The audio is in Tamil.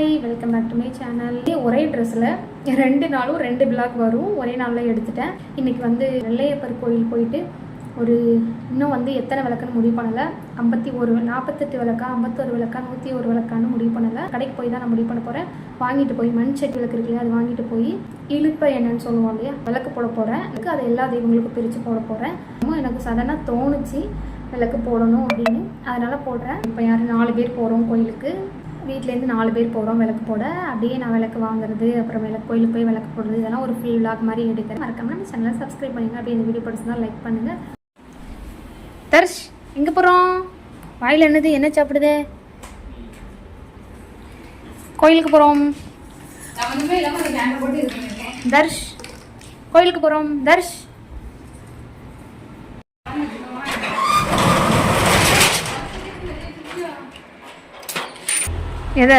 Hi, welcome back to my channel. ஒரே ட்ரெஸ்ஸில் 2 நாளும் 2 விளாக் வரும். ஒரே நாளில் எடுத்துட்டேன். இன்றைக்கி வந்து நெல்லையப்பர் கோயில் போயிட்டு இன்னும் வந்து எத்தனை விளக்குன்னு முடிவு பண்ணலை. 48 விளக்கா 51 விளக்கா 101 விளக்கான்னு முடிவு பண்ணலை. கடைக்கு போய் தான் நான் முடிவு பண்ண போகிறேன். வாங்கிட்டு போய் மண்சட்டி விளக்கு இருக்கு இல்லையா, அது வாங்கிட்டு போய் இழுப்பை என்னன்னு சொல்லுவோம் இல்லையா, விளக்கு போட போகிறேன். எனக்கு அதை எல்லா தெய்வங்களுக்கும் பிரித்து போட போகிறேன். எனக்கு சடனாக தோணுச்சு விளக்கு போடணும் அப்படின்னு, அதனால் போடுறேன். இப்போ யார் 4 பேர் போகிறோம் கோயிலுக்கு, வீட்டிலேருந்து 4 பேர் போகிறோம் விளக்கு போட. அப்படியே நான் விளக்கு வாங்குறது, அப்புறம் கோயிலுக்கு போய் விளக்கு போடுறது, இதெல்லாம் ஒரு ஃபுல் விளாக் மாதிரி எடுக்கிறேன். மறக்காம நம்ம சேனலை சப்ஸ்கிரைப் பண்ணுங்கள். அப்படியே இந்த வீடியோ பிடிச்சிருந்தா லைக் பண்ணுங்கள். தர்ஷ், எங்கே போகிறோம்? வாயில் என்னது, என்ன சாப்பிடுது? கோயிலுக்கு போகிறோம். தர்ஷ், கோயிலுக்கு போகிறோம். தர்ஷ், எதை